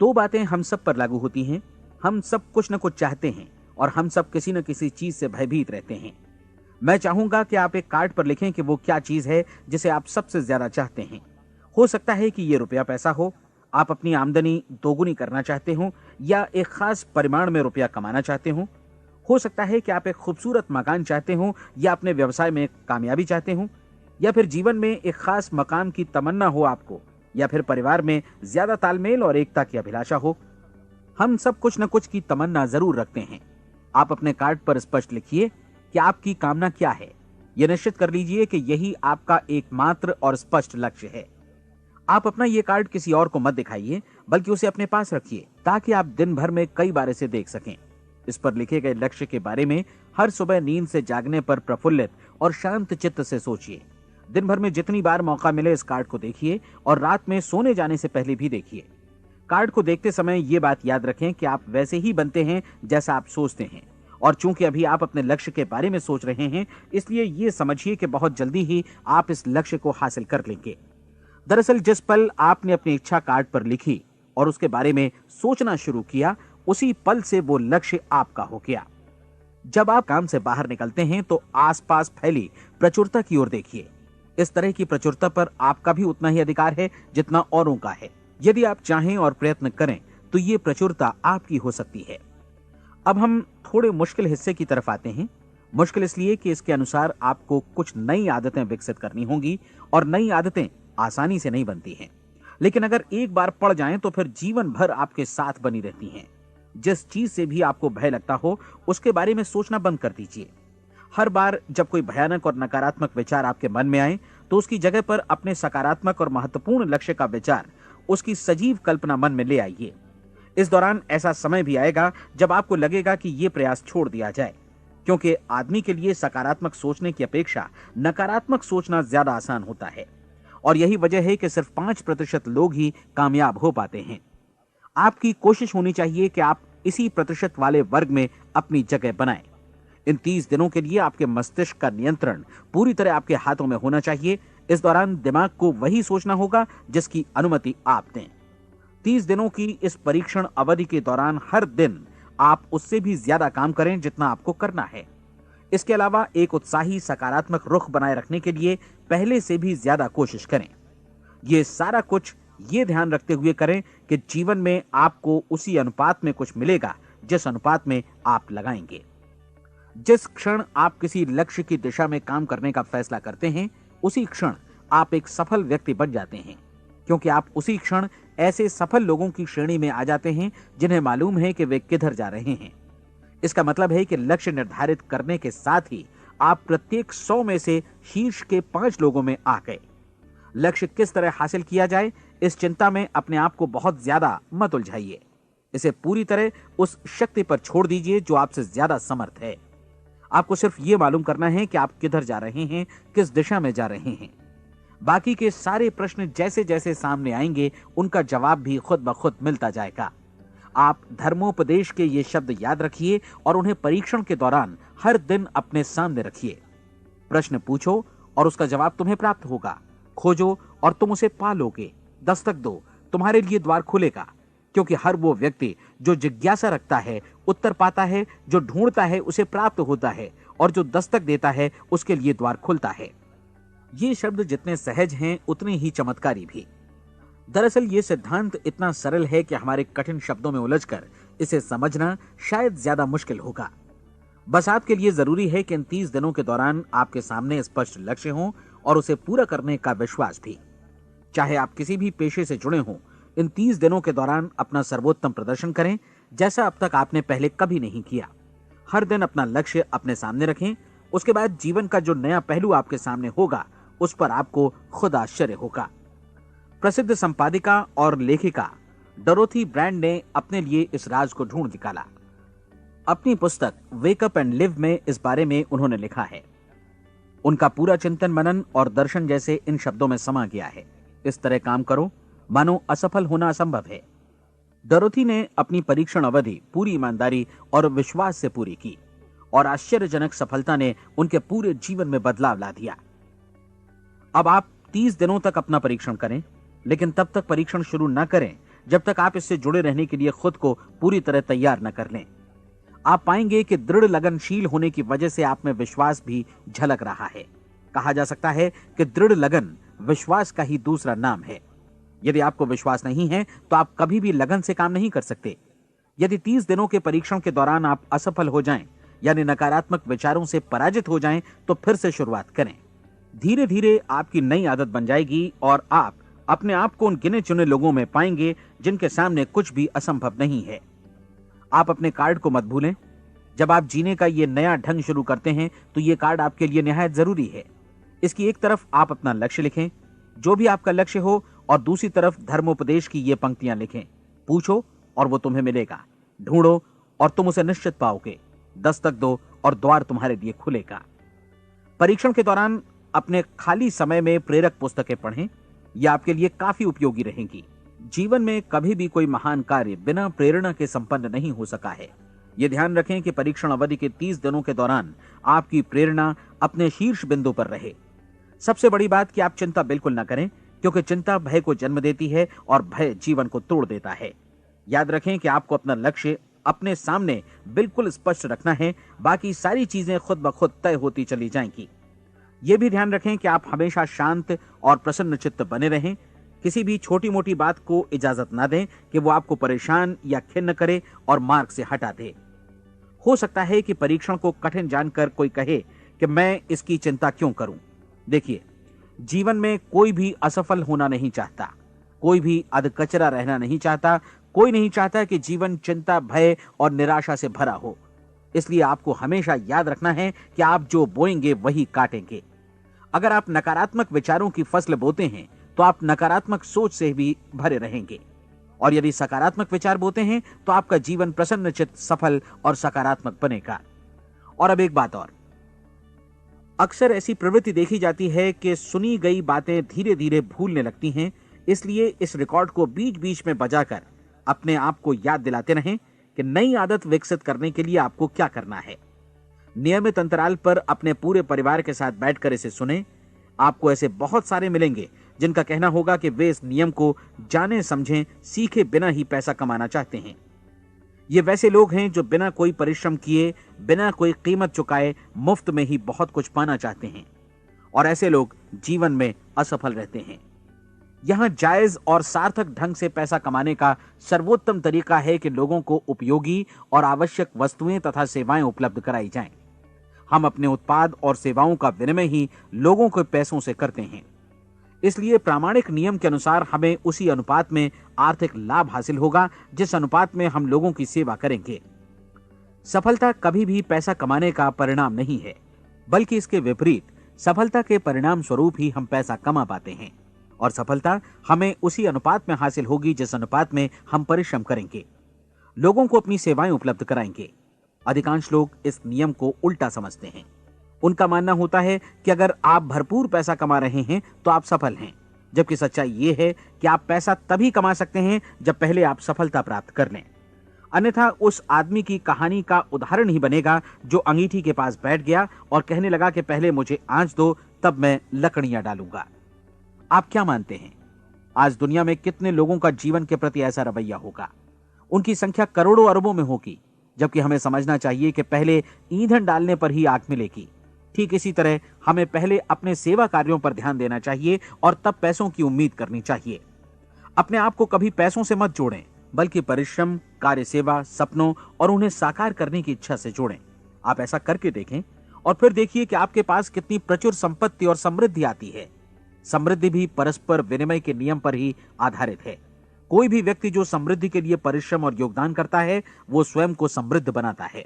दो बातें हम सब पर लागू होती हैं। हम सब कुछ न कुछ चाहते हैं और हम सब किसी न किसी चीज से भयभीत रहते हैं। मैं चाहूंगा कि आप एक कार्ड पर लिखें कि वो क्या चीज है जिसे आप सबसे ज्यादा चाहते हैं। हो सकता है कि ये रुपया पैसा हो, आप अपनी आमदनी दोगुनी करना चाहते हो, या एक खास परिमाण में रुपया कमाना चाहते हो सकता है कि आप एक खूबसूरत मकान चाहते हो, या अपने व्यवसाय में कामयाबी चाहते हो, या फिर जीवन में एक खास मकाम की तमन्ना हो आपको, या फिर परिवार में ज्यादा तालमेल और एकता की अभिलाषा हो। हम सब कुछ न कुछ की तमन्ना जरूर रखते हैं। आप अपने कार्ड पर स्पष्ट लिखिए कि आपकी कामना क्या है। यह निश्चित कर लीजिए कि यही आपका एकमात्र और स्पष्ट लक्ष्य है। आप अपना ये कार्ड किसी और को मत दिखाइए, बल्कि उसे अपने पास रखिए ताकि आप दिन भर में कई बार इसे देख सकें। इस पर लिखे गए लक्ष्य के बारे में हर सुबह नींद से जागने पर प्रफुल्लित और शांत चित्त से सोचिए। दिन भर में जितनी बार मौका मिले इस कार्ड को देखिए और रात में सोने जाने से पहले भी देखिए। कार्ड को देखते समय ये बात याद रखें कि आप वैसे ही बनते हैं जैसा आप सोचते हैं। और चूंकि अभी आप अपने लक्ष्य के बारे में सोच रहे हैं, इसलिए ये समझिए कि बहुत जल्दी ही आप इस लक्ष्य को हासिल कर लेंगे। दरअसल जिस पल आपने अपनी इच्छा कार्ड पर लिखी और उसके बारे में सोचना शुरू किया, उसी पल से वो लक्ष्य आपका हो गया। जब आप काम से बाहर निकलते हैं तो आसपास फैली प्रचुरता की ओर देखिए। इस तरह की प्रचुरता पर आपका भी उतना ही अधिकार है जितना औरों का है। यदि आप चाहें और प्रयत्न करें तो ये प्रचुरता आपकी हो सकती है। अब हम थोड़े मुश्किल हिस्से की तरफ आते हैं। मुश्किल इसलिए कि इसके अनुसार आपको कुछ नई आदतें विकसित करनी होंगी और नई आदतें आसानी से नहीं बनती हैं, लेकिन अगर एक बार पड़ जाएं तो फिर जीवन भर आपके साथ बनी रहती हैं। जिस चीज से भी आपको भय लगता हो उसके बारे में सोचना बंद कर दीजिए। हर बार जब कोई भयानक और नकारात्मक विचार आपके मन में आए तो उसकी जगह पर अपने सकारात्मक और महत्वपूर्ण लक्ष्य का विचार, उसकी सजीव कल्पना मन में ले आइए। इस दौरान ऐसा समय भी आएगा जब आपको लगेगा कि ये प्रयास छोड़ दिया जाए, क्योंकि आदमी के लिए सकारात्मक सोचने की अपेक्षा नकारात्मक सोचना ज्यादा आसान होता है। और यही वजह है कि सिर्फ 5% लोग ही कामयाब हो पाते हैं। आपकी कोशिश होनी चाहिए कि आप इसी प्रतिशत वाले वर्ग में अपनी जगह बनाएं। इन 30 दिनों के लिए आपके मस्तिष्क का नियंत्रण पूरी तरह आपके हाथों में होना चाहिए। इस दौरान दिमाग को वही सोचना होगा जिसकी अनुमति आप दें। 30 दिनों की इस परीक्षण अवधि के दौरान हर दिन आप उससे भी ज्यादा काम करें जितना आपको करना है। इसके अलावा एक उत्साही सकारात्मक रुख बनाए रखने के लिए पहले से भी ज्यादा कोशिश करें। ये सारा कुछ ये ध्यान रखते हुए करें कि जीवन में आपको उसी अनुपात में कुछ मिलेगा जिस अनुपात में आप लगाएंगे। जिस क्षण आप किसी लक्ष्य की दिशा में काम करने का फैसला करते हैं, उसी क्षण आप एक सफल व्यक्ति बन जाते हैं, क्योंकि आप उसी क्षण ऐसे सफल लोगों की श्रेणी में आ जाते हैं जिन्हें मालूम है कि वे किधर जा रहे हैं। इसका मतलब है कि लक्ष्य निर्धारित करने के साथ ही आप प्रत्येक 100 में से शीर्ष के 5 लोगों में आ गए। लक्ष्य किस तरह हासिल किया जाए, इस चिंता में अपने आप को बहुत ज्यादा मत उलझाइए। इसे पूरी तरह उस शक्ति पर छोड़ दीजिए जो आपसे ज्यादा समर्थ है। आपको सिर्फ ये मालूम करना है कि आप किधर जा रहे हैं, किस दिशा में जा रहे हैं। बाकी के सारे प्रश्न जैसे जैसे सामने आएंगे उनका जवाब भी खुद ब खुद मिलता जाएगा। आप धर्मोपदेश के ये शब्द याद रखिए और उन्हें परीक्षण के दौरान हर दिन अपने सामने रखिए। प्रश्न पूछो और उसका जवाब तुम्हें प्राप्त होगा। खोजो और तुम उसे पा लोगे। दस्तक दो, तुम्हारे लिए द्वार खुलेगा, क्योंकि हर वो व्यक्ति जो जिज्ञासा रखता है उत्तर पाता है, जो ढूंढता है उसे प्राप्त होता है, और जो दस्तक देता है उसके लिए द्वार खुलता है। ये शब्द जितने सहज हैं उतने ही चमत्कारी भी। दरअसल ये सिद्धांत इतना सरल है कि हमारे कठिन शब्दों में उलझकर इसे समझना शायद ज्यादा मुश्किल होगा। बस आपके लिए जरूरी है कि इन 30 दिनों के दौरान आपके सामने स्पष्ट लक्ष्य हो और उसे पूरा करने का विश्वास भी। चाहे आप किसी भी पेशे से जुड़े हों, इन 30 दिनों के दौरान अपना सर्वोत्तम प्रदर्शन करें, जैसा अब तक आपने पहले कभी नहीं किया। हर दिन अपना लक्ष्य अपने सामने रखें। उसके बाद जीवन का जो नया पहलू आपके सामने होगा उस पर आपको खुद आश्चर्य होगा। प्रसिद्ध संपादिका और लेखिका डोरोथी ब्रैंड ने अपने लिए इस राज को ढूंढ निकाला। अपनी पुस्तक वेक अप एंड लिव में इस बारे में उन्होंने लिखा है। उनका पूरा चिंतन मनन और दर्शन जैसे इन शब्दों में समा गया है। इस तरह काम करो मानो असफल होना असंभव है। डोरोथी ने अपनी परीक्षण अवधि पूरी ईमानदारी और विश्वास से पूरी की और आश्चर्यजनक सफलता ने उनके पूरे जीवन में बदलाव ला दिया। अब आप 30 दिनों तक अपना परीक्षण करें, लेकिन तब तक परीक्षण शुरू न करें जब तक आप इससे जुड़े रहने के लिए खुद को पूरी तरह तैयार न कर लें। आप पाएंगे कि दृढ़ लगनशील होने की वजह से आप में विश्वास भी झलक रहा है। कहा जा सकता है कि दृढ़ लगन विश्वास का ही दूसरा नाम है। यदि आपको विश्वास नहीं है तो आप कभी भी लगन से काम नहीं कर सकते। यदि 30 दिनों के परीक्षण के दौरान आप असफल हो जाएं, यानी नकारात्मक विचारों से पराजित हो जाएं, तो फिर से शुरुआत करें। धीरे धीरे आपकी नई आदत बन जाएगी और आप अपने आप को उन गिने चुने लोगों में पाएंगे जिनके सामने कुछ भी असंभव नहीं है। आप अपने कार्ड को मत भूलें। जब आप जीने का ये नया ढंग शुरू करते हैं तो ये कार्ड आपके लिए निहायत जरूरी है। इसकी एक तरफ आप अपना लक्ष्य लिखें, जो भी आपका लक्ष्य हो, और दूसरी तरफ धर्मोपदेश की ये पंक्तियां लिखें। पूछो और वो तुम्हें मिलेगा, ढूंढो और तुम उसे निश्चित पाओगे, दस्तक दो और द्वार तुम्हारे लिए खुलेगा। परीक्षण के दौरान अपने खाली समय में प्रेरक पुस्तकें पढ़ें। यह आपके लिए काफी उपयोगी रहेंगी। जीवन में कभी भी कोई महान कार्य बिना प्रेरणा के संपन्न नहीं हो सका है। यह ध्यान रखें कि परीक्षण अवधि के 30 दिनों के दौरान आपकी प्रेरणा अपने शीर्ष बिंदु पर रहे। सबसे बड़ी बात कि आप चिंता बिल्कुल न करें, क्योंकि चिंता भय को जन्म देती है और भय जीवन को तोड़ देता है। याद रखें कि आपको अपना लक्ष्य अपने सामने बिल्कुल स्पष्ट रखना है, बाकी सारी चीजें खुद ब खुद तय होती चली जाएंगी। यह भी ध्यान रखें कि आप हमेशा शांत और प्रसन्न चित्त बने रहें। किसी भी छोटी मोटी बात को इजाजत ना दें कि वो आपको परेशान या खिन्न करे और मार्ग से हटा दे। हो सकता है कि परीक्षण को कठिन जानकर कोई कहे कि मैं इसकी चिंता क्यों करूं। देखिए, जीवन में कोई भी असफल होना नहीं चाहता, कोई भी अधकचरा रहना नहीं चाहता, कोई नहीं चाहता कि जीवन चिंता, भय और निराशा से भरा हो। इसलिए आपको हमेशा याद रखना है कि आप जो बोएंगे वही काटेंगे। अगर आप नकारात्मक विचारों की फसल बोते हैं तो आप नकारात्मक सोच से भी भरे रहेंगे, और यदि सकारात्मक विचार बोते हैं तो आपका जीवन प्रसन्नचित्त, सफल और सकारात्मक बनेगा। और अब एक बात और, अक्सर ऐसी प्रवृत्ति देखी जाती है कि सुनी गई बातें धीरे धीरे भूलने लगती हैं। इसलिए इस रिकॉर्ड को बीच बीच में बजाकर अपने आप को याद दिलाते रहें कि नई आदत विकसित करने के लिए आपको क्या करना है। नियमित अंतराल पर अपने पूरे परिवार के साथ बैठकर इसे सुनें। आपको ऐसे बहुत सारे मिलेंगे जिनका कहना होगा कि वे इस नियम को जाने समझें सीखे बिना ही पैसा कमाना चाहते हैं। ये वैसे लोग हैं जो बिना कोई परिश्रम किए, बिना कोई कीमत चुकाए मुफ्त में ही बहुत कुछ पाना चाहते हैं, और ऐसे लोग जीवन में असफल रहते हैं। यहां जायज और सार्थक ढंग से पैसा कमाने का सर्वोत्तम तरीका है कि लोगों को उपयोगी और आवश्यक वस्तुएं तथा सेवाएं उपलब्ध कराई जाएं। हम अपने उत्पाद और सेवाओं का विनिमय ही लोगों के पैसों से करते हैं। इसलिए प्रामाणिक नियम के अनुसार हमें उसी अनुपात में आर्थिक लाभ हासिल होगा जिस अनुपात में हम लोगों की सेवा करेंगे। सफलता कभी भी पैसा कमाने का परिणाम नहीं है, बल्कि इसके विपरीत सफलता के परिणाम स्वरूप ही हम पैसा कमा पाते हैं, और सफलता हमें उसी अनुपात में हासिल होगी जिस अनुपात में हम परिश्रम करेंगे, लोगों को अपनी सेवाएं उपलब्ध कराएंगे। अधिकांश लोग इस नियम को उल्टा समझते हैं। उनका मानना होता है कि अगर आप भरपूर पैसा कमा रहे हैं तो आप सफल हैं, जबकि सच्चाई ये है कि आप पैसा तभी कमा सकते हैं जब पहले आप सफलता प्राप्त कर लें। अन्यथा उस आदमी की कहानी का उदाहरण ही बनेगा जो अंगीठी के पास बैठ गया और कहने लगा कि पहले मुझे आंच दो, तब मैं लकड़ियां डालूंगा। आप क्या मानते हैं, आज दुनिया में कितने लोगों का जीवन के प्रति ऐसा रवैया होगा? उनकी संख्या करोड़ों अरबों में होगी, जबकि हमें समझना चाहिए कि पहले ईंधन डालने पर ही आग मिलेगी। ठीक इसी तरह हमें पहले अपने सेवा कार्यों पर ध्यान देना चाहिए और तब पैसों की उम्मीद करनी चाहिए। अपने आप को कभी पैसों से मत जोड़ें, बल्कि परिश्रम, कार्य सेवा, सपनों और उन्हें साकार करने की इच्छा से जोड़ें। आप ऐसा करके देखें और फिर देखिए कि आपके पास कितनी प्रचुर संपत्ति और समृद्धि आती है। समृद्धि भी परस्पर विनिमय के नियम पर ही आधारित है। कोई भी व्यक्ति जो समृद्धि के लिए परिश्रम और योगदान करता है, वो स्वयं को समृद्ध बनाता है।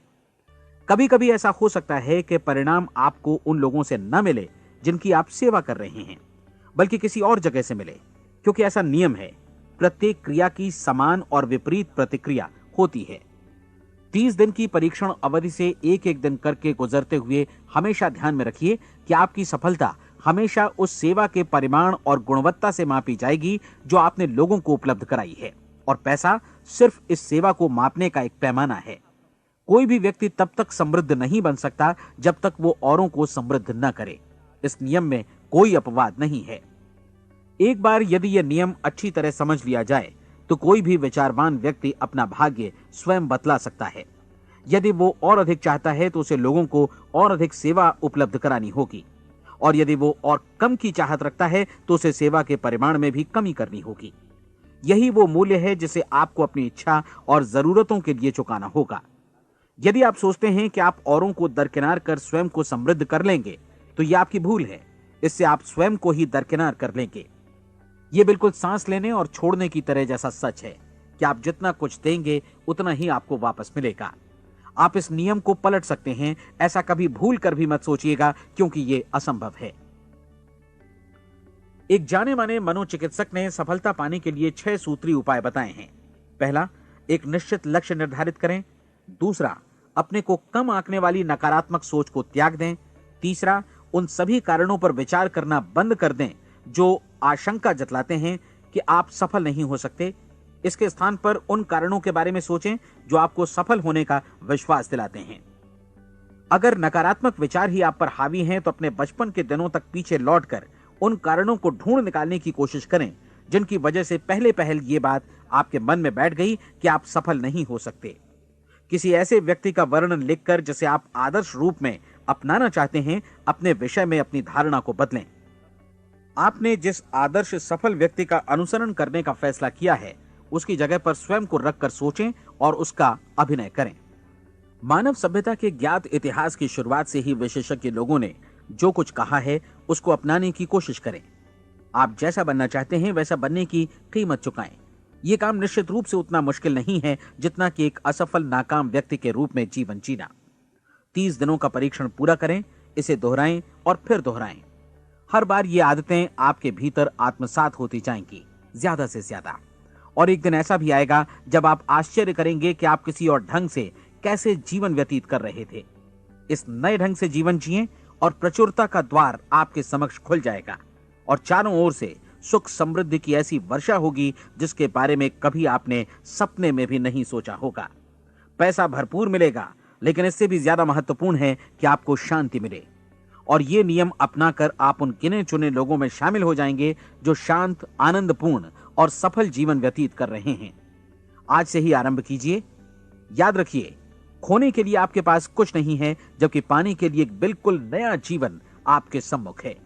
कभी कभी ऐसा हो सकता है कि परिणाम आपको उन लोगों से न मिले जिनकी आप सेवा कर रहे हैं, बल्कि किसी और जगह से मिले, क्योंकि ऐसा नियम है, प्रत्येक क्रिया की समान और विपरीत प्रतिक्रिया होती है। 30 दिन की परीक्षण अवधि से एक एक दिन करके गुजरते हुए हमेशा ध्यान में रखिए कि आपकी सफलता हमेशा उस सेवा के परिमाण और गुणवत्ता से मापी जाएगी जो आपने लोगों को उपलब्ध कराई है, और पैसा सिर्फ इस सेवा को मापने का एक पैमाना है। कोई भी व्यक्ति तब तक समृद्ध नहीं बन सकता जब तक वो औरों को समृद्ध न करे। इस नियम में कोई अपवाद नहीं है। एक बार यदि यह नियम अच्छी तरह समझ लिया जाए तो कोई भी विचारवान व्यक्ति अपना भाग्य स्वयं बतला सकता है। यदि वो और अधिक चाहता है तो उसे लोगों को और अधिक सेवा उपलब्ध करानी होगी, और यदि वो और कम की चाहत रखता है तो उसे सेवा के परिमाण में भी कमी करनी होगी। यही वो मूल्य है जिसे आपको अपनी इच्छा और जरूरतों के लिए चुकाना होगा। यदि आप सोचते हैं कि आप औरों को दरकिनार कर स्वयं को समृद्ध कर लेंगे तो यह आपकी भूल है। इससे आप स्वयं को ही दरकिनार कर लेंगे। यह बिल्कुल सांस लेने और छोड़ने की तरह जैसा सच है कि आप जितना कुछ देंगे उतना ही आपको वापस मिलेगा। आप इस नियम को पलट सकते हैं, ऐसा कभी भूल कर भी मत सोचिएगा, क्योंकि यह असंभव है। एक जाने माने मनोचिकित्सक ने सफलता पाने के लिए 6 सूत्री उपाय बताए हैं। पहला, एक निश्चित लक्ष्य निर्धारित करें। दूसरा, अपने को कम आंकने वाली नकारात्मक सोच को त्याग दें। तीसरा, उन सभी कारणों पर विचार करना बंद कर दें जो आशंका जतलाते हैं कि आप सफल नहीं हो सकते। इसके स्थान पर उन कारणों के बारे में सोचें जो आपको सफल होने का विश्वास दिलाते हैं। अगर नकारात्मक विचार ही आप पर हावी हैं तो अपने बचपन के दिनों तक पीछे लौटकर उन कारणों को ढूंढ निकालने की कोशिश करें जिनकी वजह से पहले पहल ये बात आपके मन में बैठ गई कि आप सफल नहीं हो सकते। किसी ऐसे व्यक्ति का वर्णन लिखकर जिसे आप आदर्श रूप में अपनाना चाहते हैं, अपने विषय में अपनी धारणा को बदलें। आपने जिस आदर्श सफल व्यक्ति का अनुसरण करने का फैसला किया है उसकी जगह पर स्वयं को रखकर सोचें और उसका अभिनय करें। मानव सभ्यता के ज्ञात इतिहास की शुरुआत से ही विशेषज्ञ लोगों ने जो कुछ कहा है उसको अपनाने की कोशिश करें। आप जैसा बनना चाहते हैं वैसा बनने की कीमत चुकाएं। यह काम निश्चित रूप से उतना मुश्किल नहीं है जितना कि एक असफल नाकाम व्यक्ति के रूप में जीवन जीना। 30 दिनों का परीक्षण पूरा करें, इसे दोहराएं और फिर दोहराएं। हर बार ये आदतें आपके भीतर आत्मसात होती जाएंगी, ज्यादा से ज्यादा। और एक दिन ऐसा भी आएगा जब आप आश्चर्य करेंगे कि आप किसी और ढंग से कैसे जीवन व्यतीत कर रहे थे। इस नए ढंग से जीवन जिएं और प्रचुरता का द्वार आपके समक्ष खुल जाएगा और चारों ओर से सुख समृद्धि की ऐसी वर्षा होगी जिसके बारे में कभी आपने सपने में भी नहीं सोचा होगा। पैसा भरपूर मिलेगा, लेकिन इससे भी ज्यादा महत्वपूर्ण है कि आपको शांति मिले। और ये नियम अपनाकर आप उन गिने चुने लोगों में शामिल हो जाएंगे जो शांत, आनंदपूर्ण और सफल जीवन व्यतीत कर रहे हैं। आज से ही आरंभ कीजिए। याद रखिए, खोने के लिए आपके पास कुछ नहीं है, जबकि पाने के लिए एक बिल्कुल नया जीवन आपके सम्मुख है।